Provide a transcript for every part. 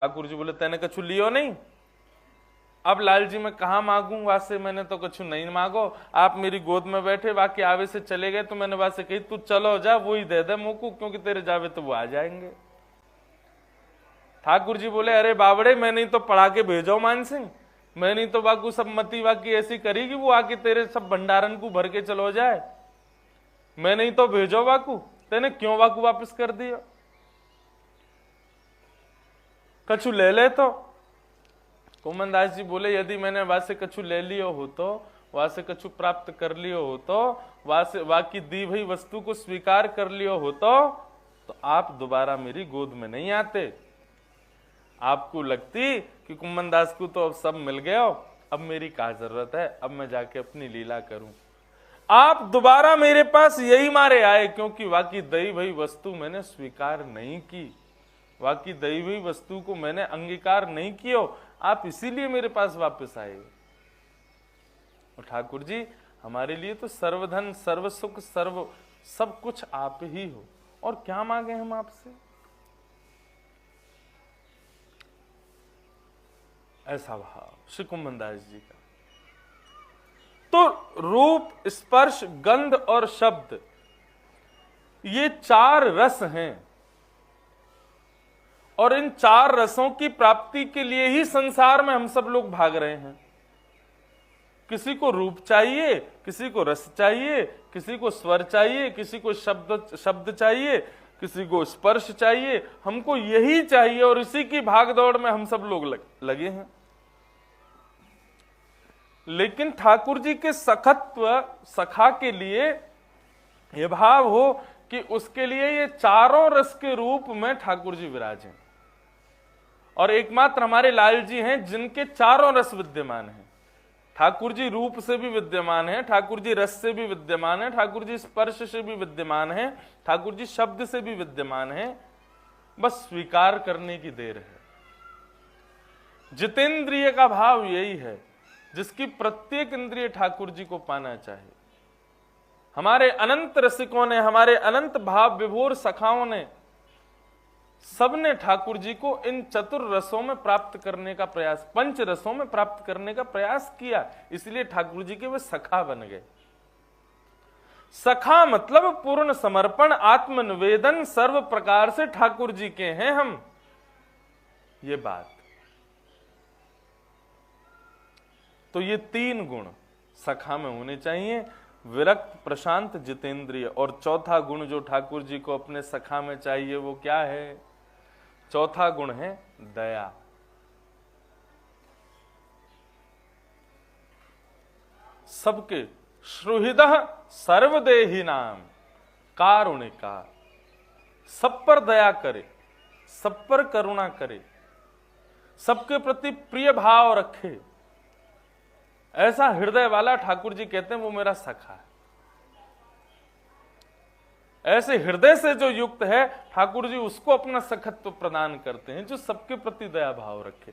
ठाकुर जी बोले तेने कछु लियो नहीं। अब लाल जी मैं कहा मांगू, वासे मैंने तो कछु नहीं मांगो, आप मेरी गोद में बैठे, बाकी आवे से चले गए तो मैंने वासे कही तू चलो जा, वो ही दे दे मुझको, क्योंकि तेरे जावे तो वो आ जाएंगे। ठाकुर जी बोले अरे बावड़े, मैं नहीं तो पढ़ा के भेजो मान सिंह, मैं नहीं तो बाकू सब मती वाकी ऐसी करी कि वो आके तेरे सब भंडारन को भर के चलो जाए, मैं नहीं तो भेजो बाकू, तेने क्यों बाकू वापस कर दिया, कछु ले ले तो। कुमनदास जी बोले यदि मैंने वहां से कछु ले लियो हो तो, वहां से कछु प्राप्त कर लियो हो तो, वहां से वाकी दी हुई वस्तु को स्वीकार कर लियो हो तो आप दोबारा मेरी गोद में नहीं आते। आपको लगती कि कुमनदास को तो अब सब मिल गया, अब मेरी क्या जरूरत है, अब मैं जाके अपनी लीला करूं। आप दोबारा मेरे पास यही मारे आए क्योंकि वाकी दई हुई वस्तु मैंने स्वीकार नहीं की, वाकी दई हुई वस्तु को मैंने अंगीकार नहीं किया, आप इसीलिए मेरे पास वापस आए। और ठाकुर जी हमारे लिए तो सर्वधन सर्व सुख सर्व सब कुछ आप ही हो, और क्या मांगे हम आपसे। ऐसा भाव श्री कुमनदास जी का। तो रूप स्पर्श गंध और शब्द, ये चार रस हैं, और इन चार रसों की प्राप्ति के लिए ही संसार में हम सब लोग भाग रहे हैं। किसी को रूप चाहिए, किसी को रस चाहिए, किसी को स्वर चाहिए, किसी को शब्द चाहिए, किसी को स्पर्श चाहिए, हमको यही चाहिए, और इसी की भागदौड़ में हम सब लोग लगे हैं। लेकिन ठाकुर जी के सखत्व सखा के लिए यह भाव हो कि उसके लिए ये चारों रस के रूप में ठाकुर जी विराजें, और एकमात्र हमारे लाल जी हैं जिनके चारों रस विद्यमान हैं। ठाकुर जी रूप से भी विद्यमान है, ठाकुर जी रस से भी विद्यमान है, ठाकुर जी स्पर्श से भी विद्यमान है, ठाकुर जी शब्द से भी विद्यमान है, बस स्वीकार करने की देर है। जितेंद्रिय का भाव यही है, जिसकी प्रत्येक इंद्रिय ठाकुर जी को पाना चाहिए। हमारे अनंत रसिकों ने, हमारे अनंत भाव विभोर सखाओं ने, सबने ठाकुर जी को इन चतुर रसों में प्राप्त करने का प्रयास, पंच रसों में प्राप्त करने का प्रयास किया, इसलिए ठाकुर जी के वे सखा बन गए। सखा मतलब पूर्ण समर्पण, आत्मनिवेदन, सर्व प्रकार से ठाकुर जी के हैं हम, ये बात। तो ये तीन गुण सखा में होने चाहिए, विरक्त, प्रशांत, जितेंद्रिय। और चौथा गुण जो ठाकुर जी को अपने सखा में चाहिए वो क्या है? चौथा गुण है दया। सबके श्रुहृदः सर्वदेही नाम कारुणिका, सब पर दया करे, सब पर करुणा करे, सबके प्रति प्रिय भाव रखे, ऐसा हृदय वाला ठाकुर जी कहते हैं वो मेरा सखा है। ऐसे हृदय से जो युक्त है ठाकुर जी उसको अपना सखत्व प्रदान करते हैं, जो सबके प्रति दया भाव रखे।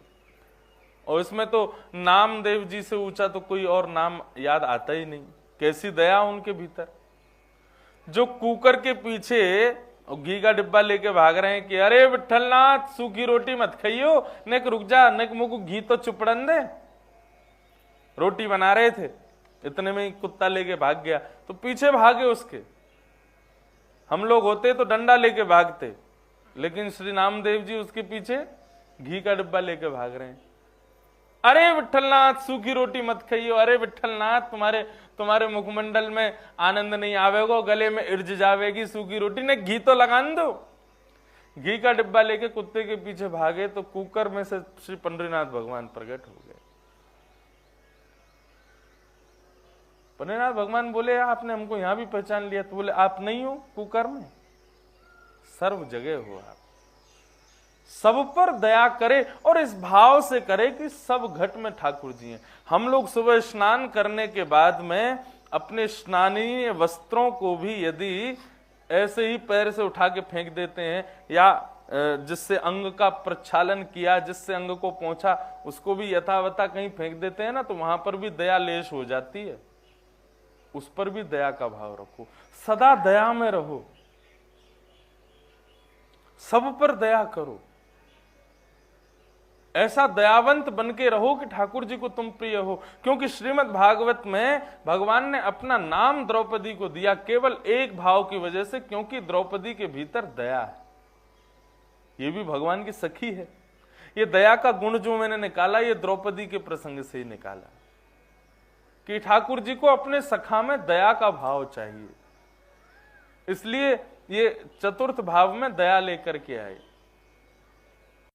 और इसमें तो नामदेव जी से ऊंचा तो कोई और नाम याद आता ही नहीं। कैसी दया उनके भीतर, जो कुकर के पीछे घी का डिब्बा लेके भाग रहे हैं कि अरे विठलनाथ सूखी रोटी मत खाइयो, नेक रुक जा, नेक मुझको घी तो चुपड़न दे। रोटी बना रहे थे, इतने में ही कुत्ता लेके भाग गया, तो पीछे भागे उसके। हम लोग होते तो डंडा लेके भागते, लेकिन श्री नामदेव जी उसके पीछे घी का डिब्बा लेके भाग रहे हैं। अरे विठलनाथ सूखी रोटी मत खाइयो, अरे विठलनाथ तुम्हारे मुखमंडल में आनंद नहीं आवेगो, गले में इर्ज जावेगी सूखी रोटी, ने घी तो लगान दो। घी का डिब्बा लेके कुत्ते के पीछे भागे तो कुकर में से श्री पंडरीनाथ भगवान प्रकट हो गए। पंडरीनाथ भगवान बोले आपने हमको यहां भी पहचान लिया? तो बोले आप नहीं हो कुकर में, सर्व जगह हो आप। सब पर दया करे, और इस भाव से करे कि सब घट में ठाकुर जी हैं। हम लोग सुबह स्नान करने के बाद में अपने स्नानीय वस्त्रों को भी यदि ऐसे ही पैर से उठा के फेंक देते हैं, या जिससे अंग का प्रक्षालन किया, जिससे अंग को पहुंचा, उसको भी यथावता कहीं फेंक देते हैं ना, तो वहां पर भी दया लेश हो जाती है। उस पर भी दया का भाव रखो, सदा दया में रहो, सब पर दया करो। ऐसा दयावंत बन के रहो कि ठाकुर जी को तुम प्रिय हो। क्योंकि श्रीमद् भागवत में भगवान ने अपना नाम द्रौपदी को दिया केवल एक भाव की वजह से, क्योंकि द्रौपदी के भीतर दया है। ये भी भगवान की सखी है। ये दया का गुण जो मैंने निकाला, ये द्रौपदी के प्रसंग से ही निकाला कि ठाकुर जी को अपने सखा में दया का भाव चाहिए, इसलिए ये चतुर्थ भाव में दया लेकर के आए।